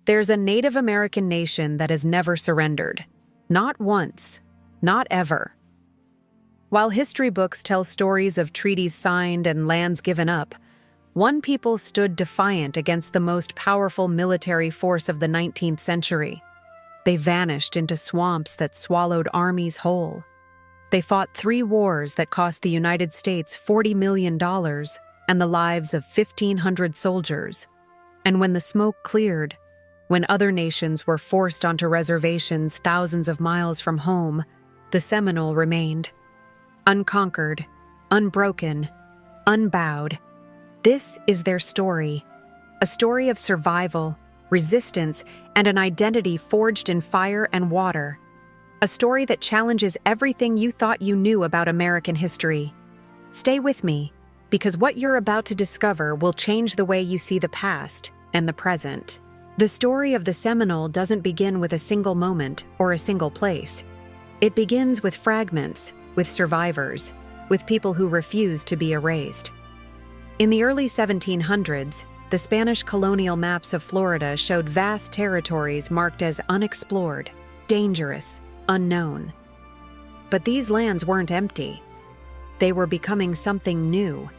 There's a Native American nation that has never surrendered. Not once. Not ever. While history books tell stories of treaties signed and lands given up, one people stood defiant against the most powerful military force of the 19th century. They vanished into swamps that swallowed armies whole. They fought 3 wars that cost the United States $40 million and the lives of 1,500 soldiers. And when the smoke cleared, when other nations were forced onto reservations thousands of miles from home, the Seminole remained. Unconquered, unbroken, unbowed. This is their story. A story of survival, resistance, and an identity forged in fire and water. A story that challenges everything you thought you knew about American history. Stay with me, because what you're about to discover will change the way you see the past and the present. The story of the Seminole doesn't begin with a single moment or a single place. It begins with fragments, with survivors, with people who refuse to be erased. In the early 1700s, the Spanish colonial maps of Florida showed vast territories marked as unexplored, dangerous, unknown. But these lands weren't empty. They were becoming something new,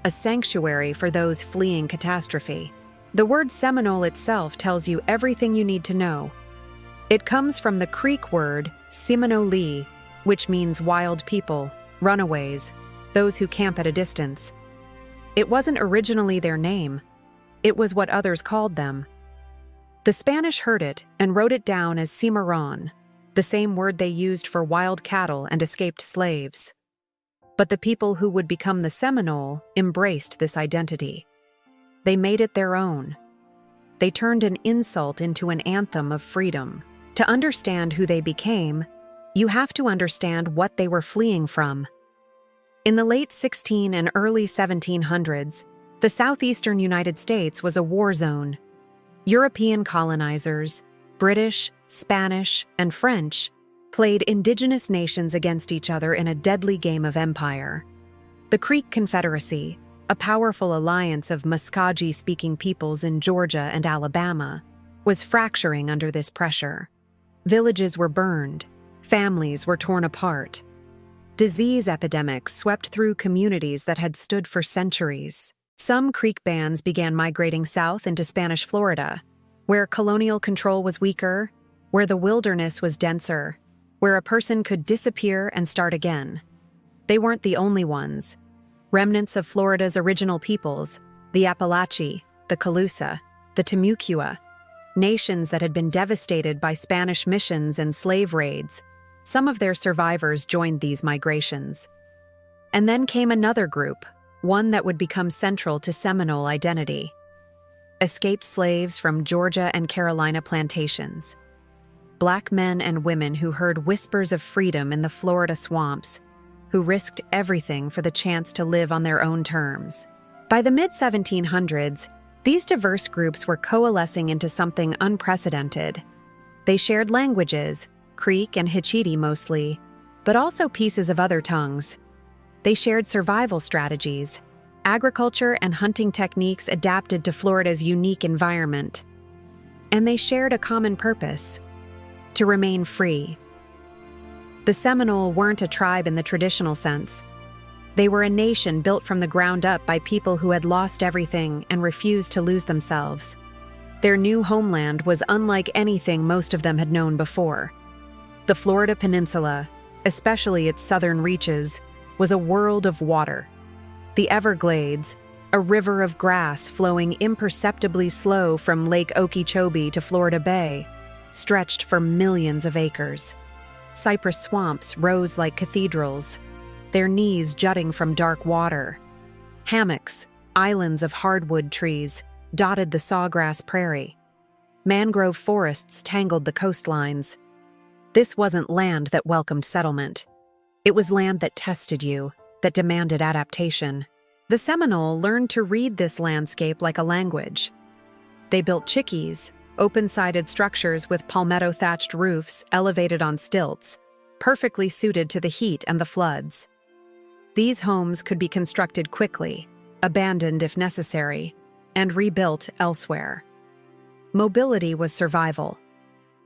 a sanctuary for those fleeing catastrophe. The word Seminole itself tells you everything you need to know. It comes from the Creek word Seminole, which means wild people, runaways, those who camp at a distance. It wasn't originally their name. It was what others called them. The Spanish heard it and wrote it down as cimarron, the same word they used for wild cattle and escaped slaves. But the people who would become the Seminole embraced this identity. They made it their own. They turned an insult into an anthem of freedom. To understand who they became, you have to understand what they were fleeing from. In the late 1600s and early 1700s, the southeastern United States was a war zone. European colonizers, British, Spanish, and French, played indigenous nations against each other in a deadly game of empire. The Creek Confederacy, a powerful alliance of Muskogee-speaking peoples in Georgia and Alabama, was fracturing under this pressure. Villages were burned, families were torn apart. Disease epidemics swept through communities that had stood for centuries. Some Creek bands began migrating south into Spanish Florida, where colonial control was weaker, where the wilderness was denser, where a person could disappear and start again. They weren't the only ones. Remnants of Florida's original peoples, the Apalachee, the Calusa, the Timucua, nations that had been devastated by Spanish missions and slave raids, some of their survivors joined these migrations. And then came another group, one that would become central to Seminole identity. Escaped slaves from Georgia and Carolina plantations. Black men and women who heard whispers of freedom in the Florida swamps, who risked everything for the chance to live on their own terms. By the mid-1700s, these diverse groups were coalescing into something unprecedented. They shared languages, Creek and Hitchiti mostly, but also pieces of other tongues. They shared survival strategies, agriculture and hunting techniques adapted to Florida's unique environment. And they shared a common purpose: to remain free. The Seminole weren't a tribe in the traditional sense. They were a nation built from the ground up by people who had lost everything and refused to lose themselves. Their new homeland was unlike anything most of them had known before. The Florida Peninsula, especially its southern reaches, was a world of water. The Everglades, a river of grass flowing imperceptibly slow from Lake Okeechobee to Florida Bay, stretched for millions of acres. Cypress swamps rose like cathedrals, their knees jutting from dark water. Hammocks, islands of hardwood trees, dotted the sawgrass prairie. Mangrove forests tangled the coastlines. This wasn't land that welcomed settlement. It was land that tested you, that demanded adaptation. The Seminole learned to read this landscape like a language. They built chickees, open-sided structures with palmetto-thatched roofs elevated on stilts, perfectly suited to the heat and the floods. These homes could be constructed quickly, abandoned if necessary, and rebuilt elsewhere. Mobility was survival.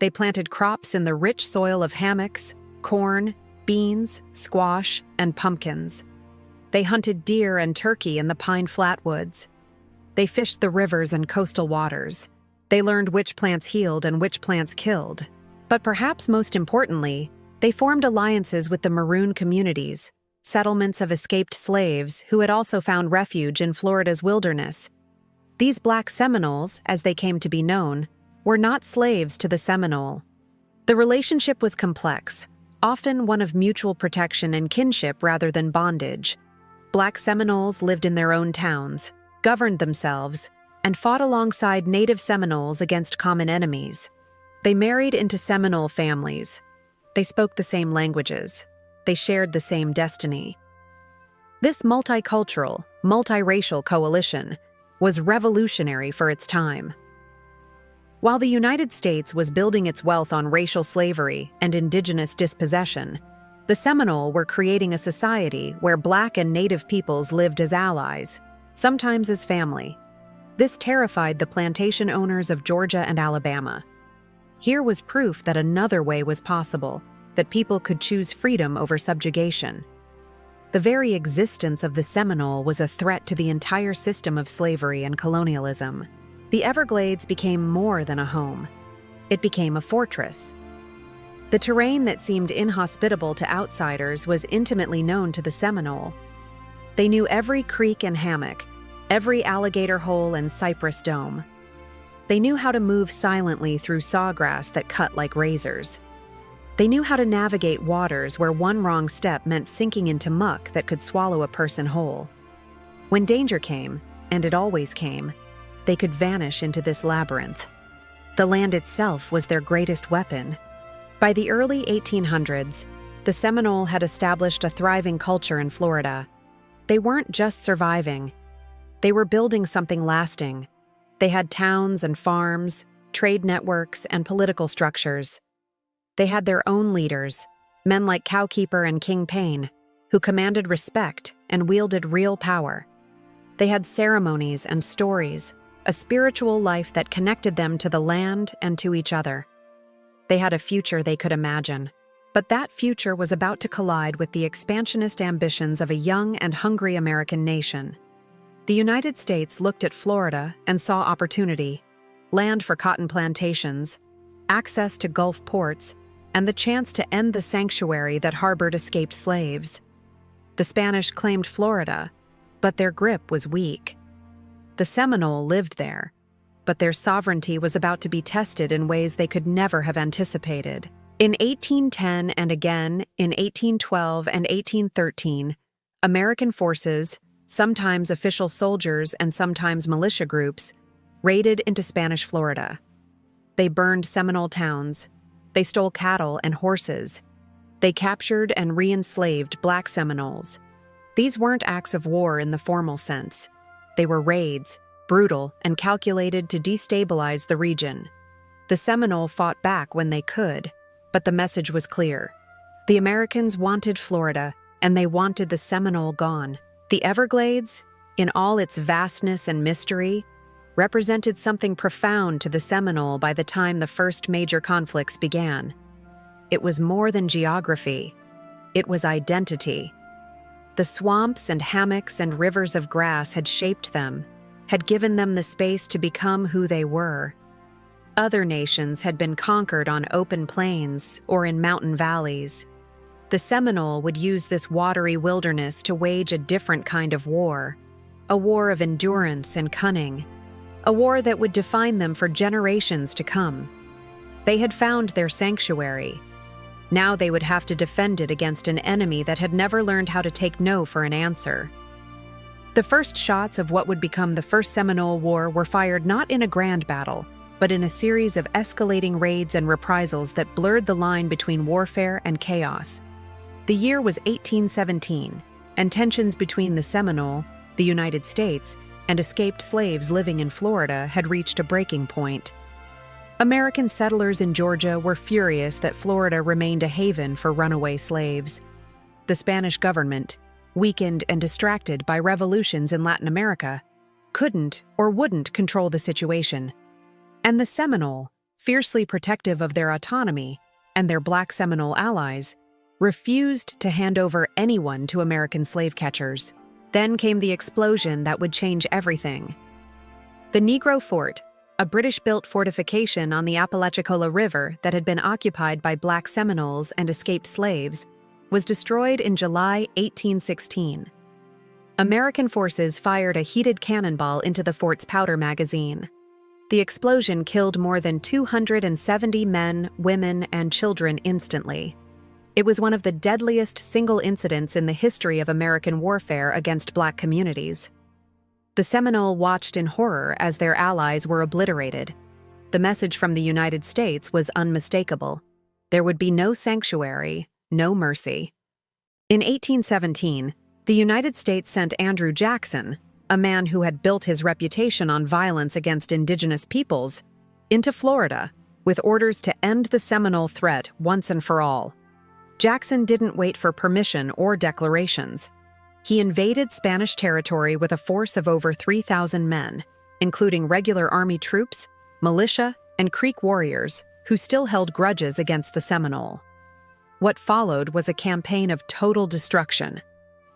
They planted crops in the rich soil of hammocks, corn, beans, squash, and pumpkins. They hunted deer and turkey in the pine flatwoods. They fished the rivers and coastal waters. They learned which plants healed and which plants killed. But perhaps most importantly, they formed alliances with the maroon communities, settlements of escaped slaves who had also found refuge in Florida's wilderness. These Black Seminoles, as they came to be known, were not slaves to the Seminole. The relationship was complex, often one of mutual protection and kinship rather than bondage. Black Seminoles lived in their own towns, governed themselves, and fought alongside native Seminoles against common enemies. They married into Seminole families. They spoke the same languages. They shared the same destiny. This multicultural, multiracial coalition was revolutionary for its time. While the United States was building its wealth on racial slavery and indigenous dispossession, the Seminole were creating a society where Black and Native peoples lived as allies, sometimes as family. This terrified the plantation owners of Georgia and Alabama. Here was proof that another way was possible, that people could choose freedom over subjugation. The very existence of the Seminole was a threat to the entire system of slavery and colonialism. The Everglades became more than a home. It became a fortress. The terrain that seemed inhospitable to outsiders was intimately known to the Seminole. They knew every creek and hammock, every alligator hole and cypress dome. They knew how to move silently through sawgrass that cut like razors. They knew how to navigate waters where one wrong step meant sinking into muck that could swallow a person whole. When danger came, and it always came, they could vanish into this labyrinth. The land itself was their greatest weapon. By the early 1800s, the Seminole had established a thriving culture in Florida. They weren't just surviving. They were building something lasting. They had towns and farms, trade networks, and political structures. They had their own leaders, men like Cowkeeper and King Payne, who commanded respect and wielded real power. They had ceremonies and stories, a spiritual life that connected them to the land and to each other. They had a future they could imagine, but that future was about to collide with the expansionist ambitions of a young and hungry American nation. The United States looked at Florida and saw opportunity, land for cotton plantations, access to Gulf ports, and the chance to end the sanctuary that harbored escaped slaves. The Spanish claimed Florida, but their grip was weak. The Seminole lived there, but their sovereignty was about to be tested in ways they could never have anticipated. In 1810 and again in 1812 and 1813, American forces, sometimes official soldiers and sometimes militia groups, raided into Spanish Florida. They burned Seminole towns. They stole cattle and horses. They captured and re-enslaved Black Seminoles. These weren't acts of war in the formal sense. They were raids, brutal and calculated to destabilize the region. The Seminole fought back when they could, but the message was clear. The Americans wanted Florida, and they wanted the Seminole gone. The Everglades, in all its vastness and mystery, represented something profound to the Seminole by the time the first major conflicts began. It was more than geography. It was identity. The swamps and hammocks and rivers of grass had shaped them, had given them the space to become who they were. Other nations had been conquered on open plains or in mountain valleys. The Seminole would use this watery wilderness to wage a different kind of war, a war of endurance and cunning, a war that would define them for generations to come. They had found their sanctuary. Now they would have to defend it against an enemy that had never learned how to take no for an answer. The first shots of what would become the First Seminole War were fired not in a grand battle, but in a series of escalating raids and reprisals that blurred the line between warfare and chaos. The year was 1817, and tensions between the Seminole, the United States, and escaped slaves living in Florida had reached a breaking point. American settlers in Georgia were furious that Florida remained a haven for runaway slaves. The Spanish government, weakened and distracted by revolutions in Latin America, couldn't or wouldn't control the situation. And the Seminole, fiercely protective of their autonomy and their Black Seminole allies, refused to hand over anyone to American slave catchers. Then came the explosion that would change everything. The Negro Fort, a British-built fortification on the Apalachicola River that had been occupied by Black Seminoles and escaped slaves, was destroyed in July 1816. American forces fired a heated cannonball into the fort's powder magazine. The explosion killed more than 270 men, women, and children instantly. It was one of the deadliest single incidents in the history of American warfare against Black communities. The Seminole watched in horror as their allies were obliterated. The message from the United States was unmistakable. There would be no sanctuary, no mercy. In 1817, the United States sent Andrew Jackson, a man who had built his reputation on violence against indigenous peoples, into Florida with orders to end the Seminole threat once and for all. Jackson didn't wait for permission or declarations. He invaded Spanish territory with a force of over 3,000 men, including regular army troops, militia, and Creek warriors who still held grudges against the Seminole. What followed was a campaign of total destruction.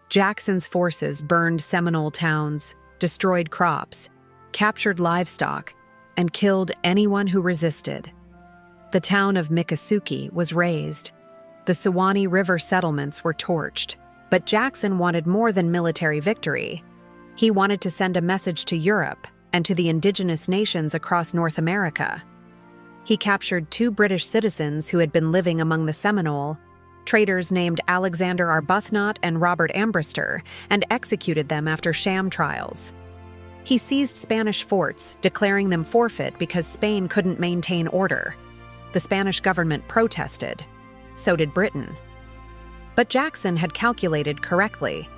Jackson's forces burned Seminole towns, destroyed crops, captured livestock, and killed anyone who resisted. The town of Miccosukee was razed. The Suwannee River settlements were torched. But Jackson wanted more than military victory. He wanted to send a message to Europe and to the indigenous nations across North America. He captured 2 British citizens who had been living among the Seminole, traders named Alexander Arbuthnot and Robert Ambrister, and executed them after sham trials. He seized Spanish forts, declaring them forfeit because Spain couldn't maintain order. The Spanish government protested. So did Britain. But Jackson had calculated correctly.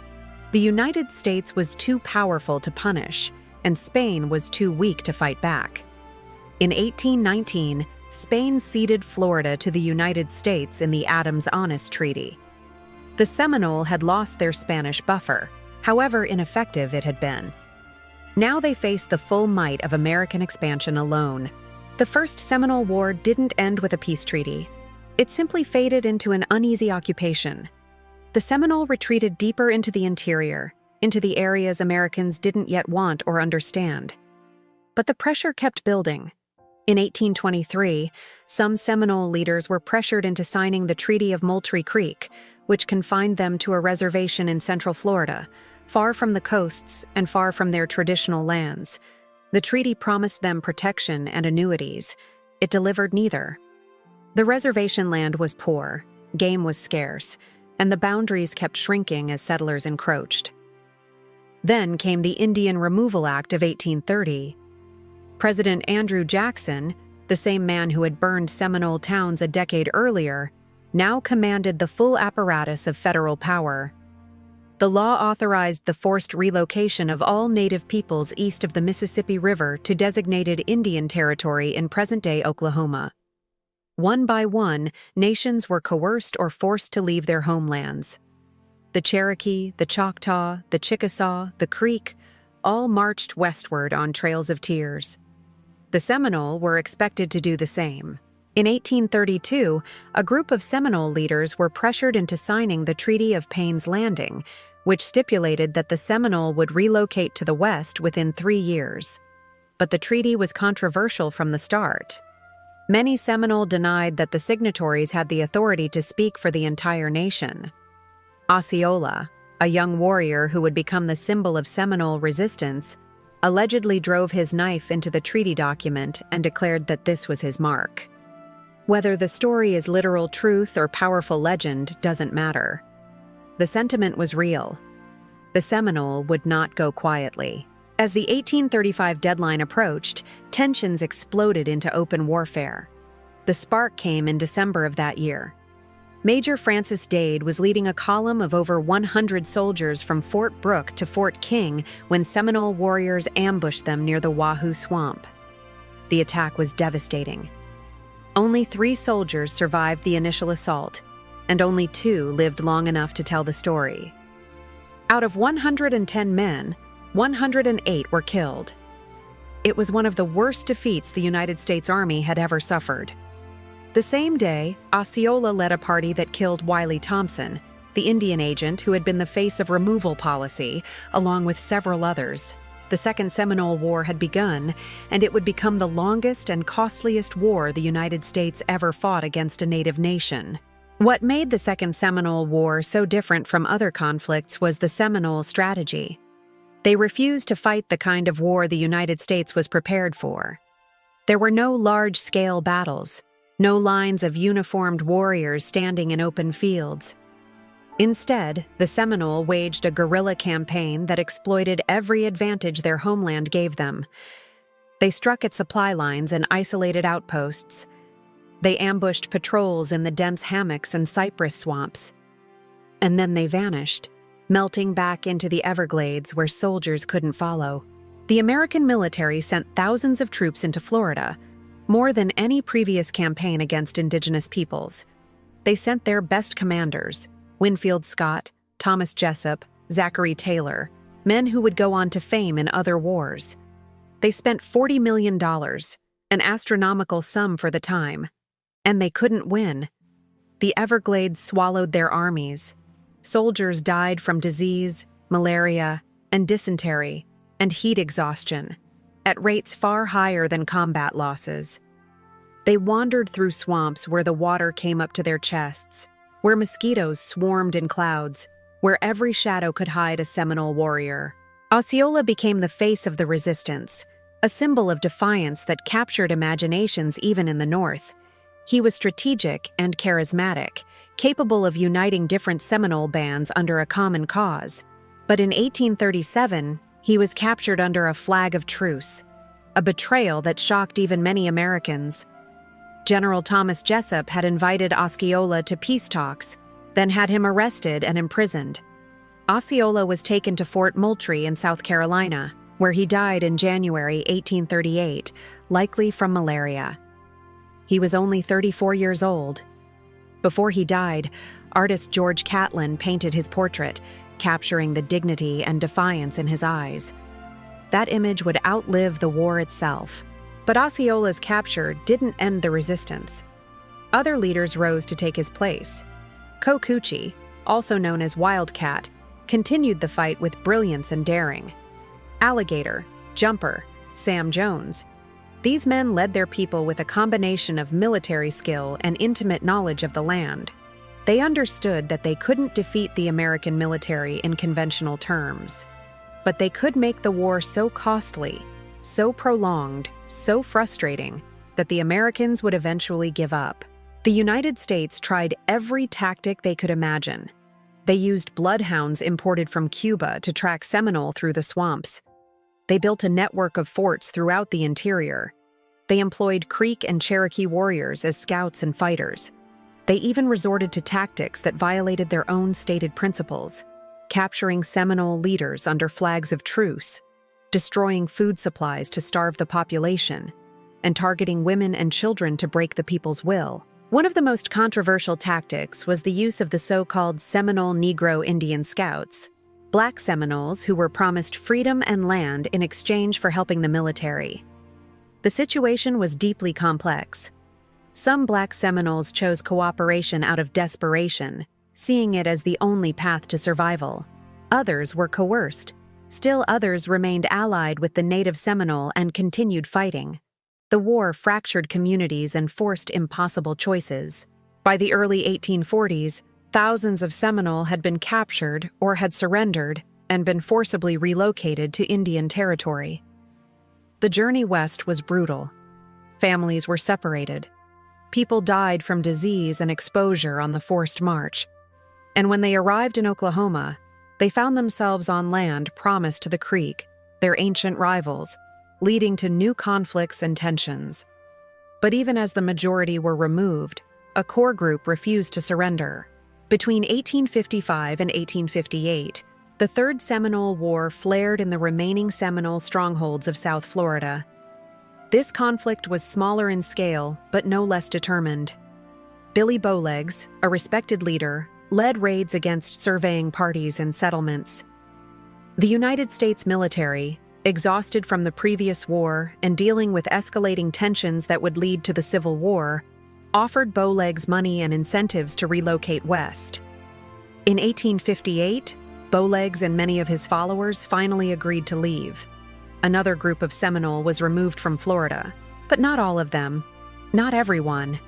The United States was too powerful to punish, and Spain was too weak to fight back. In 1819, Spain ceded Florida to the United States in the Adams-Onis Treaty. The Seminole had lost their Spanish buffer, however ineffective it had been. Now they faced the full might of American expansion alone. The First Seminole War didn't end with a peace treaty. It simply faded into an uneasy occupation. The Seminole retreated deeper into the interior, into the areas Americans didn't yet want or understand. But the pressure kept building. In 1823, some Seminole leaders were pressured into signing the Treaty of Moultrie Creek, which confined them to a reservation in central Florida, far from the coasts and far from their traditional lands. The treaty promised them protection and annuities. It delivered neither. The reservation land was poor, game was scarce, and the boundaries kept shrinking as settlers encroached. Then came the Indian Removal Act of 1830. President Andrew Jackson, the same man who had burned Seminole towns a decade earlier, now commanded the full apparatus of federal power. The law authorized the forced relocation of all native peoples east of the Mississippi River to designated Indian Territory in present-day Oklahoma. One by one, nations were coerced or forced to leave their homelands. The Cherokee, the Choctaw, the Chickasaw, the Creek, all marched westward on trails of tears. The Seminole were expected to do the same. In 1832, a group of Seminole leaders were pressured into signing the Treaty of Payne's Landing, which stipulated that the Seminole would relocate to the west within 3 years. But the treaty was controversial from the start. Many Seminole denied that the signatories had the authority to speak for the entire nation. Osceola, a young warrior who would become the symbol of Seminole resistance, allegedly drove his knife into the treaty document and declared that this was his mark. Whether the story is literal truth or powerful legend doesn't matter. The sentiment was real. The Seminole would not go quietly. As the 1835 deadline approached, tensions exploded into open warfare. The spark came in December of that year. Major Francis Dade was leading a column of over 100 soldiers from Fort Brooke to Fort King when Seminole warriors ambushed them near the Wahoo Swamp. The attack was devastating. Only 3 soldiers survived the initial assault, and only 2 lived long enough to tell the story. Out of 110 men, 108 were killed. It was one of the worst defeats the United States Army had ever suffered. The same day, Osceola led a party that killed Wiley Thompson, the Indian agent who had been the face of removal policy, along with several others. The Second Seminole War had begun, and it would become the longest and costliest war the United States ever fought against a native nation. What made the Second Seminole War so different from other conflicts was the Seminole strategy. They refused to fight the kind of war the United States was prepared for. There were no large-scale battles, no lines of uniformed warriors standing in open fields. Instead, the Seminole waged a guerrilla campaign that exploited every advantage their homeland gave them. They struck at supply lines and isolated outposts. They ambushed patrols in the dense hammocks and cypress swamps. And then they vanished, melting back into the Everglades where soldiers couldn't follow. The American military sent thousands of troops into Florida, more than any previous campaign against indigenous peoples. They sent their best commanders, Winfield Scott, Thomas Jessup, Zachary Taylor, men who would go on to fame in other wars. They spent $40 million, an astronomical sum for the time, and they couldn't win. The Everglades swallowed their armies. Soldiers died from disease, malaria, and dysentery, and heat exhaustion, at rates far higher than combat losses. They wandered through swamps where the water came up to their chests, where mosquitoes swarmed in clouds, where every shadow could hide a Seminole warrior. Osceola became the face of the resistance, a symbol of defiance that captured imaginations even in the North. He was strategic and charismatic, capable of uniting different Seminole bands under a common cause. But in 1837, he was captured under a flag of truce, a betrayal that shocked even many Americans. General Thomas Jessup had invited Osceola to peace talks, then had him arrested and imprisoned. Osceola was taken to Fort Moultrie in South Carolina, where he died in January 1838, likely from malaria. He was only 34 years old. Before he died, artist George Catlin painted his portrait, capturing the dignity and defiance in his eyes. That image would outlive the war itself. But Osceola's capture didn't end the resistance. Other leaders rose to take his place. Miccosukee, also known as Wildcat, continued the fight with brilliance and daring. Alligator, Jumper, Sam Jones. These men led their people with a combination of military skill and intimate knowledge of the land. They understood that they couldn't defeat the American military in conventional terms. But they could make the war so costly, so prolonged, so frustrating, that the Americans would eventually give up. The United States tried every tactic they could imagine. They used bloodhounds imported from Cuba to track Seminole through the swamps. They built a network of forts throughout the interior. They employed Creek and Cherokee warriors as scouts and fighters. They even resorted to tactics that violated their own stated principles, capturing Seminole leaders under flags of truce, destroying food supplies to starve the population, and targeting women and children to break the people's will. One of the most controversial tactics was the use of the so-called Seminole Negro Indian Scouts, Black Seminoles who were promised freedom and land in exchange for helping the military. The situation was deeply complex. Some Black Seminoles chose cooperation out of desperation, seeing it as the only path to survival. Others were coerced. Still others remained allied with the native Seminole and continued fighting. The war fractured communities and forced impossible choices. By the early 1840s, thousands of Seminole had been captured or had surrendered and been forcibly relocated to Indian Territory. The journey west was brutal. Families were separated. People died from disease and exposure on the forced march. And when they arrived in Oklahoma, they found themselves on land promised to the Creek, their ancient rivals, leading to new conflicts and tensions. But even as the majority were removed, a core group refused to surrender. Between 1855 and 1858, the Third Seminole War flared in the remaining Seminole strongholds of South Florida. This conflict was smaller in scale, but no less determined. Billy Bowlegs, a respected leader, led raids against surveying parties and settlements. The United States military, Exhausted from the previous war and dealing with escalating tensions that would lead to the Civil War, offered Bowlegs money and incentives to relocate west. In 1858, Bowlegs and many of his followers finally agreed to leave. Another group of Seminole was removed from Florida, but not all of them, not everyone.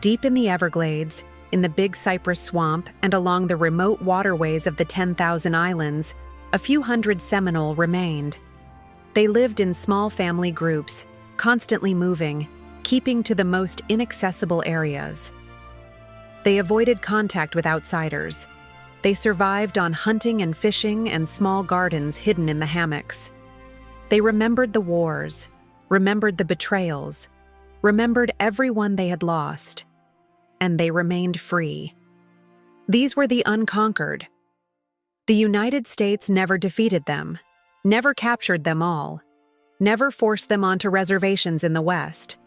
Deep in the Everglades, in the Big Cypress Swamp, and along the remote waterways of the 10,000 Islands, a few hundred Seminole remained. They lived in small family groups, constantly moving, keeping to the most inaccessible areas. They avoided contact with outsiders. They survived on hunting and fishing and small gardens hidden in the hammocks. They remembered the wars, remembered the betrayals, remembered everyone they had lost, and they remained free. These were the unconquered. The United States never defeated them, never captured them all, never forced them onto reservations in the West.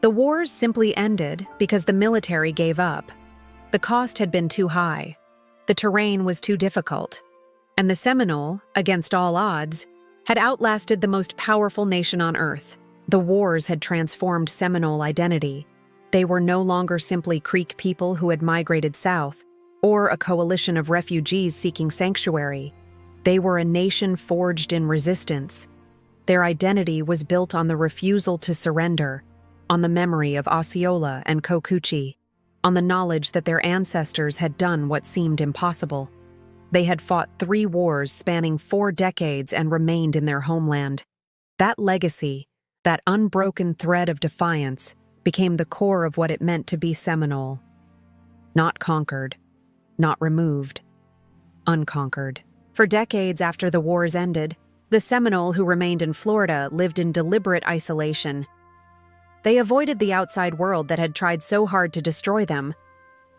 The wars simply ended because the military gave up. The cost had been too high, the terrain was too difficult, and the Seminole, against all odds, had outlasted the most powerful nation on Earth. The wars had transformed Seminole identity. They were no longer simply Creek people who had migrated south, or a coalition of refugees seeking sanctuary. They were a nation forged in resistance. Their identity was built on the refusal to surrender, on the memory of Osceola and Miccosukee, on the knowledge that their ancestors had done what seemed impossible. They had fought 3 wars spanning 4 decades and remained in their homeland. That legacy, that unbroken thread of defiance, became the core of what it meant to be Seminole. Not conquered, not removed, unconquered. For decades after the wars ended, the Seminole who remained in Florida lived in deliberate isolation. They avoided the outside world that had tried so hard to destroy them.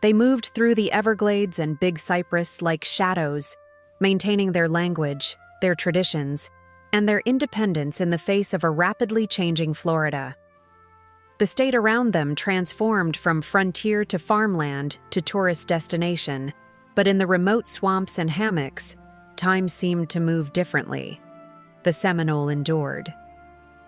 They moved through the Everglades and Big Cypress like shadows, maintaining their language, their traditions, and their independence in the face of a rapidly changing Florida. The state around them transformed from frontier to farmland to tourist destination, but in the remote swamps and hammocks, time seemed to move differently. The Seminole endured.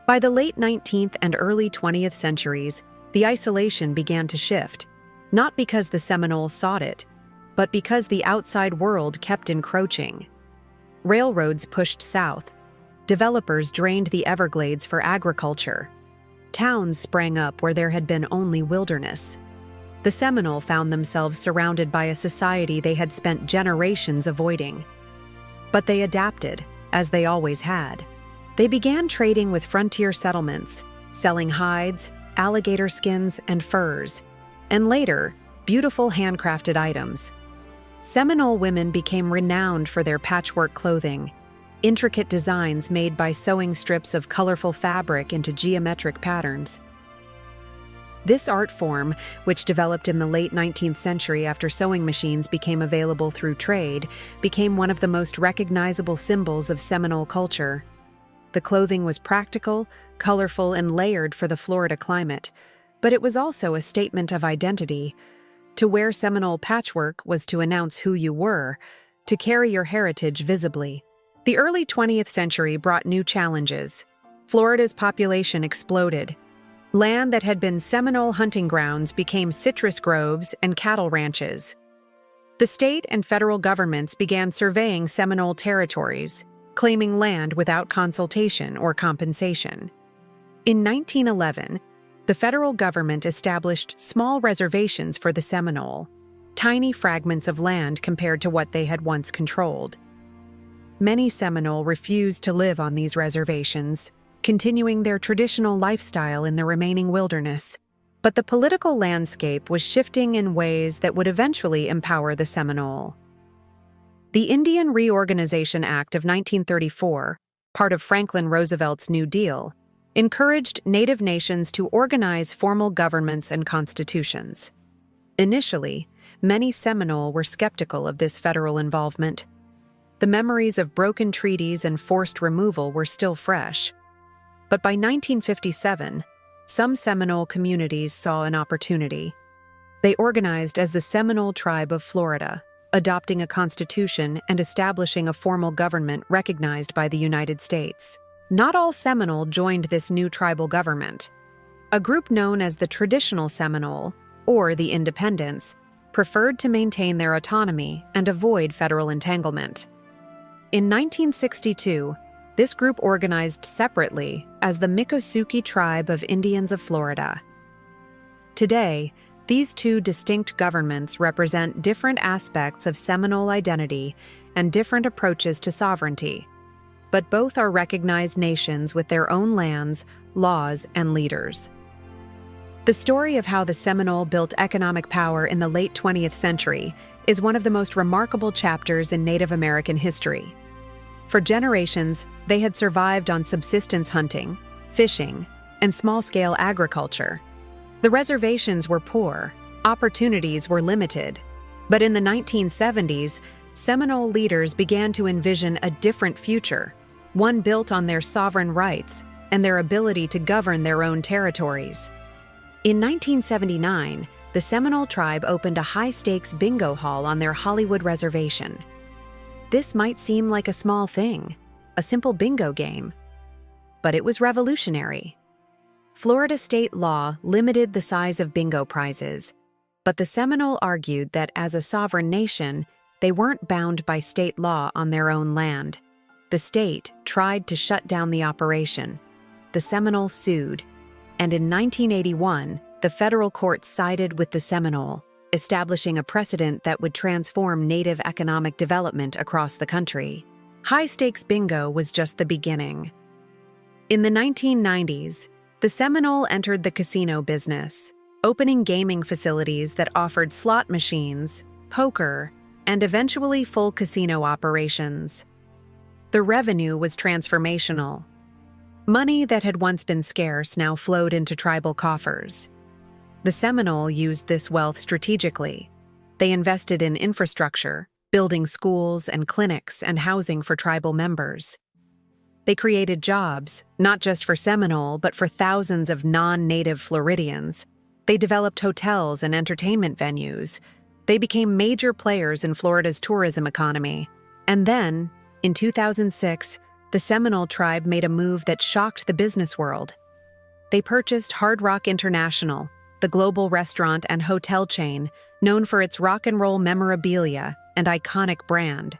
By the late 19th and early 20th centuries, the isolation began to shift, not because the Seminole sought it, but because the outside world kept encroaching. Railroads pushed south. Developers drained the Everglades for agriculture. Towns sprang up where there had been only wilderness. The Seminole found themselves surrounded by a society they had spent generations avoiding. But they adapted, as they always had. They began trading with frontier settlements, selling hides, alligator skins, and furs, and later, beautiful handcrafted items. Seminole women became renowned for their patchwork clothing, intricate designs made by sewing strips of colorful fabric into geometric patterns. This art form, which developed in the late 19th century after sewing machines became available through trade, became one of the most recognizable symbols of Seminole culture. The clothing was practical, colorful, and layered for the Florida climate, but it was also a statement of identity. To wear Seminole patchwork was to announce who you were, to carry your heritage visibly. The early 20th century brought new challenges. Florida's population exploded. Land that had been Seminole hunting grounds became citrus groves and cattle ranches. The state and federal governments began surveying Seminole territories, claiming land without consultation or compensation. In 1911, the federal government established small reservations for the Seminole, tiny fragments of land compared to what they had once controlled. Many Seminole refused to live on these reservations, continuing their traditional lifestyle in the remaining wilderness. But the political landscape was shifting in ways that would eventually empower the Seminole. The Indian Reorganization Act of 1934, part of Franklin Roosevelt's New Deal, encouraged Native nations to organize formal governments and constitutions. Initially, many Seminole were skeptical of this federal involvement. The memories of broken treaties and forced removal were still fresh. But by 1957, some Seminole communities saw an opportunity. They organized as the Seminole Tribe of Florida, adopting a constitution and establishing a formal government recognized by the United States. Not all Seminole joined this new tribal government. A group known as the Traditional Seminole, or the Independents, preferred to maintain their autonomy and avoid federal entanglement. In 1962, this group organized separately as the Miccosukee Tribe of Indians of Florida. Today, these two distinct governments represent different aspects of Seminole identity and different approaches to sovereignty, but both are recognized nations with their own lands, laws, and leaders. The story of how the Seminole built economic power in the late 20th century is one of the most remarkable chapters in Native American history. For generations, they had survived on subsistence hunting, fishing, and small-scale agriculture. The reservations were poor, opportunities were limited, but in the 1970s, Seminole leaders began to envision a different future, one built on their sovereign rights and their ability to govern their own territories. In 1979, the Seminole tribe opened a high-stakes bingo hall on their Hollywood reservation. This might seem like a small thing, a simple bingo game, but it was revolutionary. Florida state law limited the size of bingo prizes, but the Seminole argued that as a sovereign nation, they weren't bound by state law on their own land. The state tried to shut down the operation. The Seminole sued, and in 1981, the federal court sided with the Seminole, establishing a precedent that would transform Native economic development across the country. High-stakes bingo was just the beginning. In the 1990s, the Seminole entered the casino business, opening gaming facilities that offered slot machines, poker, and eventually full casino operations. The revenue was transformational. Money that had once been scarce now flowed into tribal coffers. The Seminole used this wealth strategically. They invested in infrastructure, building schools and clinics and housing for tribal members. They created jobs, not just for Seminole, but for thousands of non-native Floridians. They developed hotels and entertainment venues. They became major players in Florida's tourism economy. And then, in 2006, the Seminole tribe made a move that shocked the business world. They purchased Hard Rock International, the global restaurant and hotel chain known for its rock and roll memorabilia and iconic brand.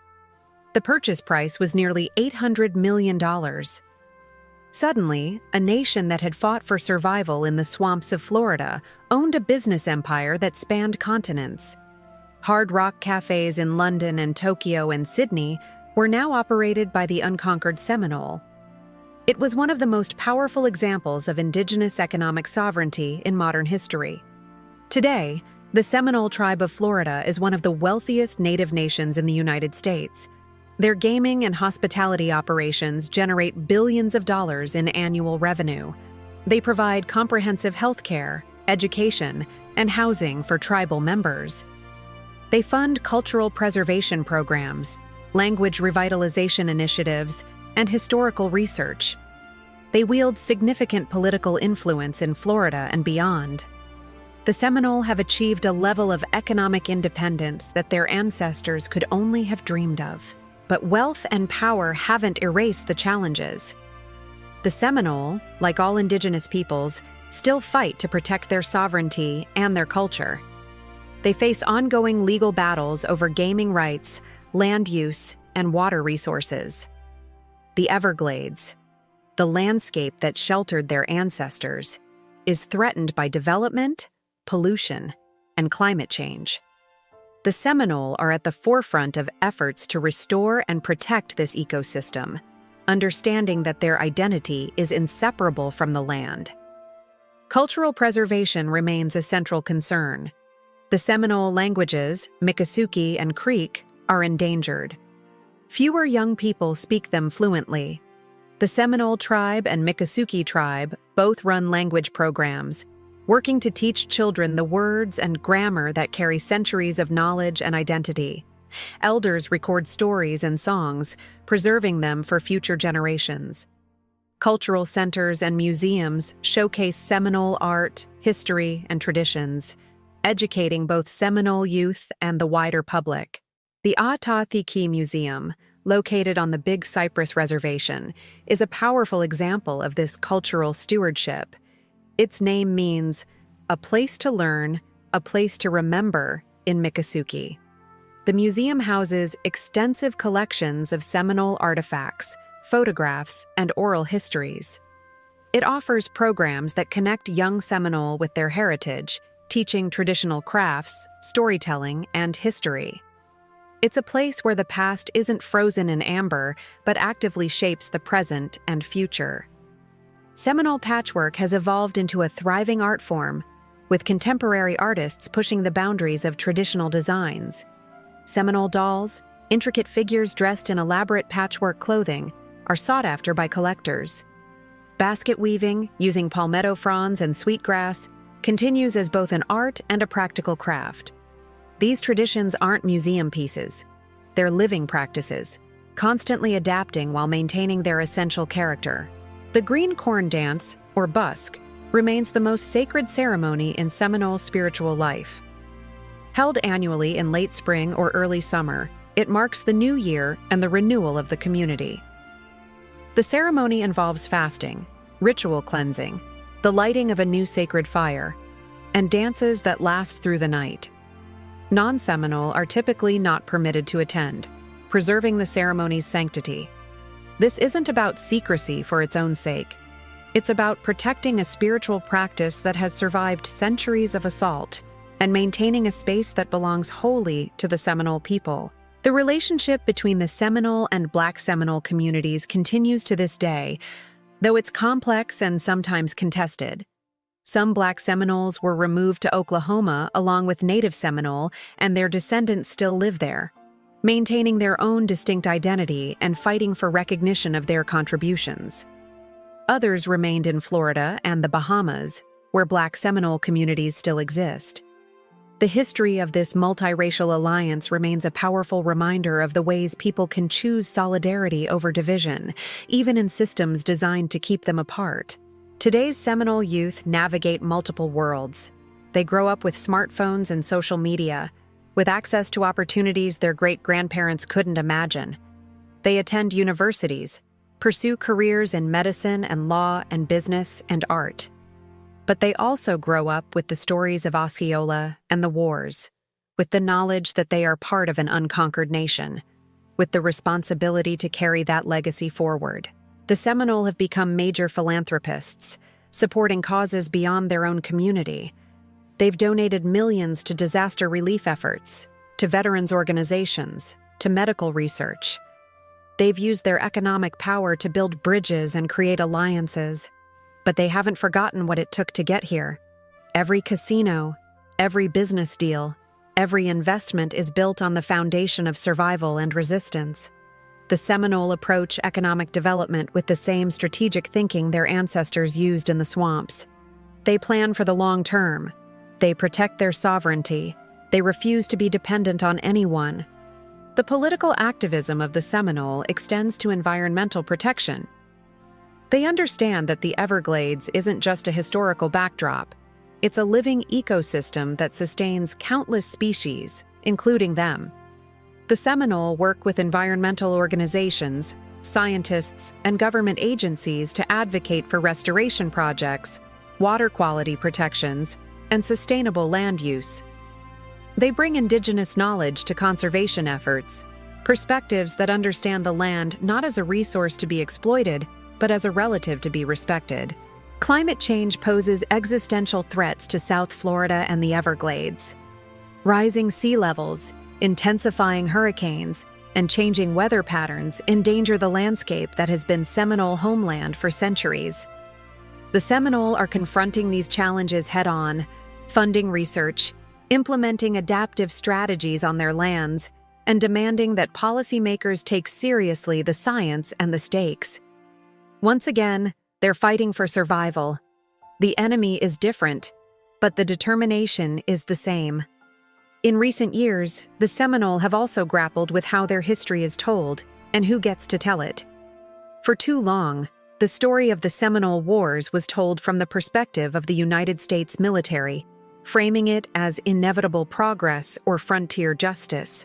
The purchase price was nearly $800 million. Suddenly, a nation that had fought for survival in the swamps of Florida owned a business empire that spanned continents. Hard Rock cafes in London and Tokyo and Sydney were now operated by the Unconquered Seminole. It was one of the most powerful examples of indigenous economic sovereignty in modern history. Today, the Seminole tribe of Florida is one of the wealthiest native nations in the United States. Their gaming and hospitality operations generate billions of dollars in annual revenue. They provide comprehensive health care, education, and housing for tribal members. They fund cultural preservation programs, language revitalization initiatives, and historical research. They wield significant political influence in Florida and beyond. The Seminole have achieved a level of economic independence that their ancestors could only have dreamed of. But wealth and power haven't erased the challenges. The Seminole, like all indigenous peoples, still fight to protect their sovereignty and their culture. They face ongoing legal battles over gaming rights, land use, and water resources. The Everglades, the landscape that sheltered their ancestors, is threatened by development, pollution, and climate change. The Seminole are at the forefront of efforts to restore and protect this ecosystem, understanding that their identity is inseparable from the land. Cultural preservation remains a central concern. The Seminole languages, Miccosukee and Creek, are endangered. Fewer young people speak them fluently. The Seminole tribe and Miccosukee tribe both run language programs, working to teach children the words and grammar that carry centuries of knowledge and identity. Elders record stories and songs, preserving them for future generations. Cultural centers and museums showcase Seminole art, history, and traditions, educating both Seminole youth and the wider public. The Ahtathiki Museum, located on the Big Cypress Reservation, is a powerful example of this cultural stewardship. Its name means a place to learn, a place to remember in Miccosukee. The museum houses extensive collections of Seminole artifacts, photographs, and oral histories. It offers programs that connect young Seminole with their heritage, teaching traditional crafts, storytelling, and history. It's a place where the past isn't frozen in amber, but actively shapes the present and future. Seminole patchwork has evolved into a thriving art form, with contemporary artists pushing the boundaries of traditional designs. Seminole dolls, intricate figures dressed in elaborate patchwork clothing, are sought after by collectors. Basket weaving, using palmetto fronds and sweetgrass, continues as both an art and a practical craft. These traditions aren't museum pieces. They're living practices, constantly adapting while maintaining their essential character. The green corn dance, or busk, remains the most sacred ceremony in Seminole spiritual life. Held annually in late spring or early summer, it marks the new year and the renewal of the community. The ceremony involves fasting, ritual cleansing, the lighting of a new sacred fire, and dances that last through the night. Non-Seminole are typically not permitted to attend, preserving the ceremony's sanctity. This isn't about secrecy for its own sake. It's about protecting a spiritual practice that has survived centuries of assault and maintaining a space that belongs wholly to the Seminole people. The relationship between the Seminole and Black Seminole communities continues to this day, though it's complex and sometimes contested. Some Black Seminoles were removed to Oklahoma along with Native Seminole, and their descendants still live there, maintaining their own distinct identity and fighting for recognition of their contributions. Others remained in Florida and the Bahamas, where Black Seminole communities still exist. The history of this multiracial alliance remains a powerful reminder of the ways people can choose solidarity over division, even in systems designed to keep them apart. Today's Seminole youth navigate multiple worlds. They grow up with smartphones and social media, with access to opportunities their great-grandparents couldn't imagine. They attend universities, pursue careers in medicine and law and business and art. But they also grow up with the stories of Osceola and the wars, with the knowledge that they are part of an unconquered nation, with the responsibility to carry that legacy forward. The Seminole have become major philanthropists, supporting causes beyond their own community. They've donated millions to disaster relief efforts, to veterans organizations, to medical research. They've used their economic power to build bridges and create alliances. But they haven't forgotten what it took to get here. Every casino, every business deal, every investment is built on the foundation of survival and resistance. The Seminole approach economic development with the same strategic thinking their ancestors used in the swamps. They plan for the long term. They protect their sovereignty. They refuse to be dependent on anyone. The political activism of the Seminole extends to environmental protection. They understand that the Everglades isn't just a historical backdrop. It's a living ecosystem that sustains countless species, including them. The Seminole work with environmental organizations, scientists, and government agencies to advocate for restoration projects, water quality protections, and sustainable land use. They bring indigenous knowledge to conservation efforts, perspectives that understand the land not as a resource to be exploited, but as a relative to be respected. Climate change poses existential threats to South Florida and the Everglades. Rising sea levels, intensifying hurricanes, and changing weather patterns endanger the landscape that has been Seminole homeland for centuries. The Seminole are confronting these challenges head-on, funding research, implementing adaptive strategies on their lands, and demanding that policymakers take seriously the science and the stakes. Once again, they're fighting for survival. The enemy is different, but the determination is the same. In recent years, the Seminole have also grappled with how their history is told and who gets to tell it. For too long, the story of the Seminole Wars was told from the perspective of the United States military, framing it as inevitable progress or frontier justice.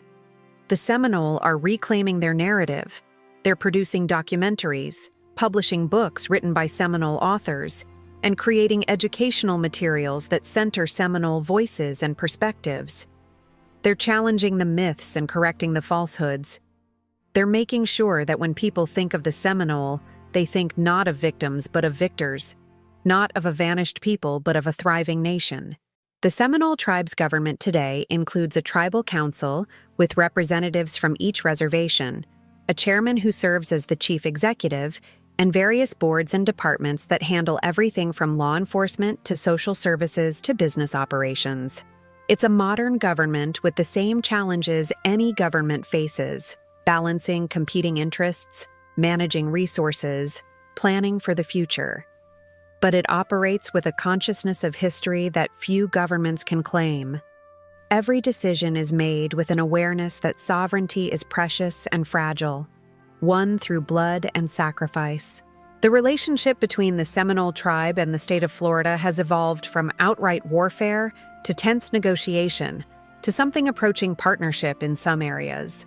The Seminole are reclaiming their narrative. They're producing documentaries, publishing books written by Seminole authors, and creating educational materials that center Seminole voices and perspectives. They're challenging the myths and correcting the falsehoods. They're making sure that when people think of the Seminole, they think not of victims but of victors, not of a vanished people but of a thriving nation. The Seminole tribe's government today includes a tribal council with representatives from each reservation, a chairman who serves as the chief executive, and various boards and departments that handle everything from law enforcement to social services to business operations. It's a modern government with the same challenges any government faces: balancing competing interests, managing resources, planning for the future. But it operates with a consciousness of history that few governments can claim. Every decision is made with an awareness that sovereignty is precious and fragile, won through blood and sacrifice. The relationship between the Seminole tribe and the state of Florida has evolved from outright warfare to tense negotiation to something approaching partnership in some areas.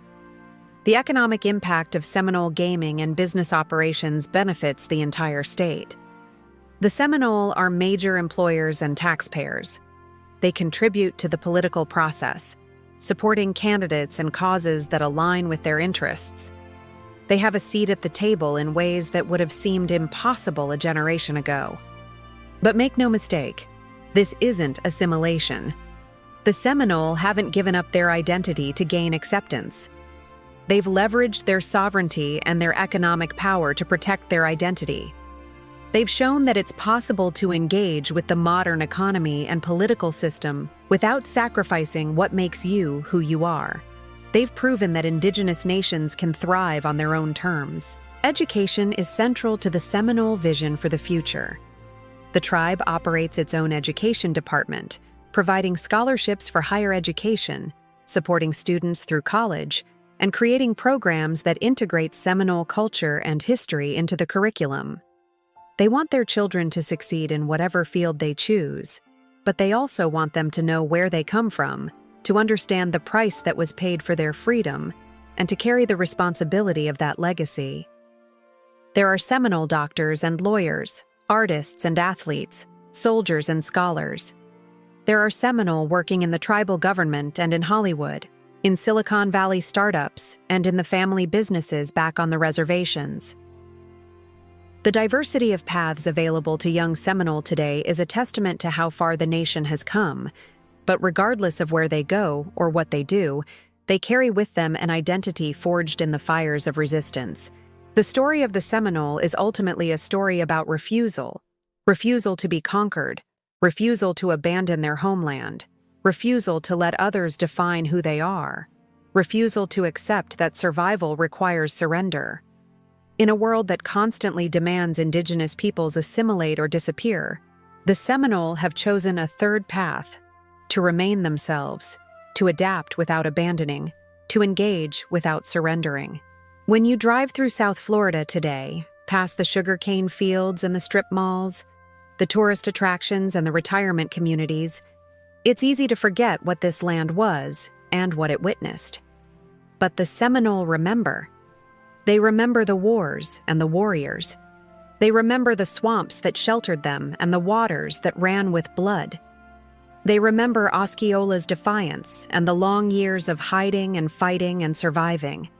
The economic impact of Seminole gaming and business operations benefits the entire state. The Seminole are major employers and taxpayers. They contribute to the political process, supporting candidates and causes that align with their interests. They have a seat at the table in ways that would have seemed impossible a generation ago. But make no mistake, this isn't assimilation. The Seminole haven't given up their identity to gain acceptance. They've leveraged their sovereignty and their economic power to protect their identity. They've shown that it's possible to engage with the modern economy and political system without sacrificing what makes you who you are. They've proven that Indigenous nations can thrive on their own terms. Education is central to the Seminole vision for the future. The tribe operates its own education department, providing scholarships for higher education, supporting students through college, and creating programs that integrate Seminole culture and history into the curriculum. They want their children to succeed in whatever field they choose, but they also want them to know where they come from, to understand the price that was paid for their freedom, and to carry the responsibility of that legacy. There are Seminole doctors and lawyers, artists and athletes, soldiers and scholars. There are Seminole working in the tribal government and in Hollywood, in Silicon Valley startups, and in the family businesses back on the reservations. The diversity of paths available to young Seminole today is a testament to how far the nation has come, but regardless of where they go or what they do, they carry with them an identity forged in the fires of resistance. The story of the Seminole is ultimately a story about refusal to be conquered, refusal to abandon their homeland, refusal to let others define who they are, refusal to accept that survival requires surrender. In a world that constantly demands Indigenous peoples assimilate or disappear, the Seminole have chosen a third path: to remain themselves, to adapt without abandoning, to engage without surrendering. When you drive through South Florida today, past the sugarcane fields and the strip malls, the tourist attractions and the retirement communities, it's easy to forget what this land was and what it witnessed. But the Seminole remember. They remember the wars and the warriors. They remember the swamps that sheltered them and the waters that ran with blood. They remember Osceola's defiance and the long years of hiding and fighting and surviving.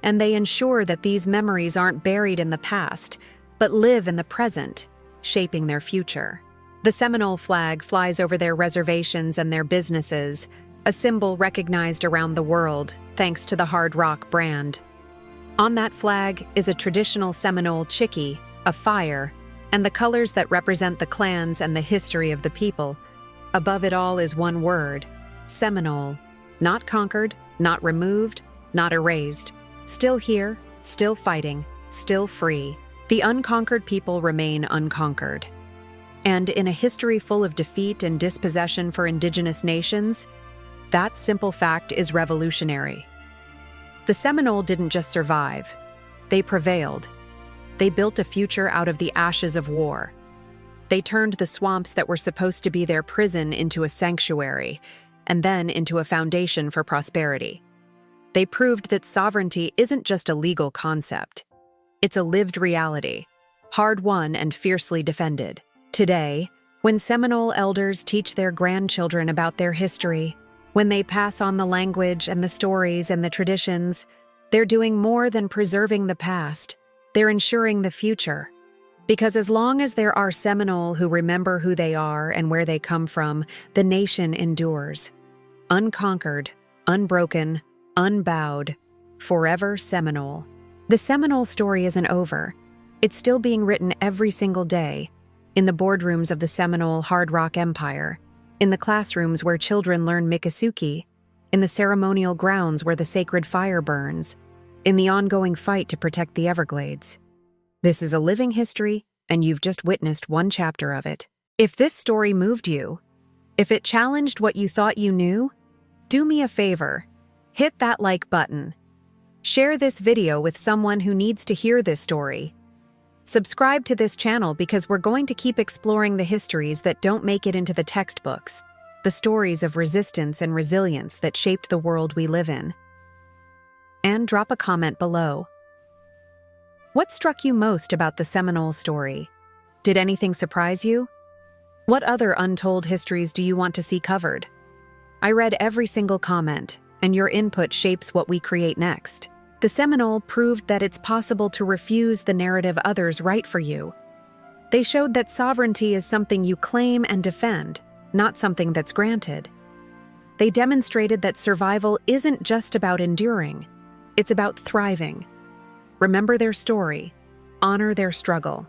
And they ensure that these memories aren't buried in the past, but live in the present, shaping their future. The Seminole flag flies over their reservations and their businesses, a symbol recognized around the world thanks to the Hard Rock brand. On that flag is a traditional Seminole chickie, a fire, and the colors that represent the clans and the history of the people. Above it all is one word: Seminole. Not conquered, not removed, not erased. Still here, still fighting, still free. The unconquered people remain unconquered. And in a history full of defeat and dispossession for Indigenous nations, that simple fact is revolutionary. The Seminole didn't just survive, they prevailed. They built a future out of the ashes of war. They turned the swamps that were supposed to be their prison into a sanctuary, and then into a foundation for prosperity. They proved that sovereignty isn't just a legal concept. It's a lived reality, hard-won and fiercely defended. Today, when Seminole elders teach their grandchildren about their history, when they pass on the language and the stories and the traditions, they're doing more than preserving the past. They're ensuring the future. Because as long as there are Seminole who remember who they are and where they come from, the nation endures. Unconquered, unbroken, unbowed, forever Seminole. The Seminole story isn't over. It's still being written every single day, in the boardrooms of the Seminole Hard Rock Empire, in the classrooms where children learn Miccosukee, in the ceremonial grounds where the sacred fire burns, in the ongoing fight to protect the Everglades. This is a living history, and you've just witnessed one chapter of it. If this story moved you, if it challenged what you thought you knew, do me a favor, hit that like button. Share this video with someone who needs to hear this story. Subscribe to this channel because we're going to keep exploring the histories that don't make it into the textbooks, the stories of resistance and resilience that shaped the world we live in. And drop a comment below. What struck you most about the Seminole story? Did anything surprise you? What other untold histories do you want to see covered? I read every single comment, and your input shapes what we create next. The Seminole proved that it's possible to refuse the narrative others write for you. They showed that sovereignty is something you claim and defend, not something that's granted. They demonstrated that survival isn't just about enduring, it's about thriving. Remember their story, honor their struggle,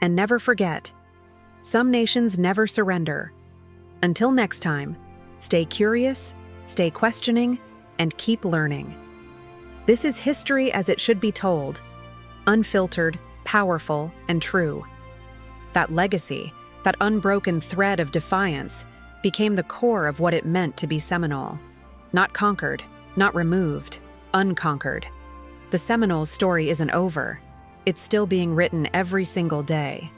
and never forget, some nations never surrender. Until next time, stay curious, stay questioning, and keep learning. This is history as it should be told, unfiltered, powerful, and true. That legacy, that unbroken thread of defiance, became the core of what it meant to be Seminole. Not conquered, not removed, unconquered. The Seminole story isn't over. It's still being written every single day.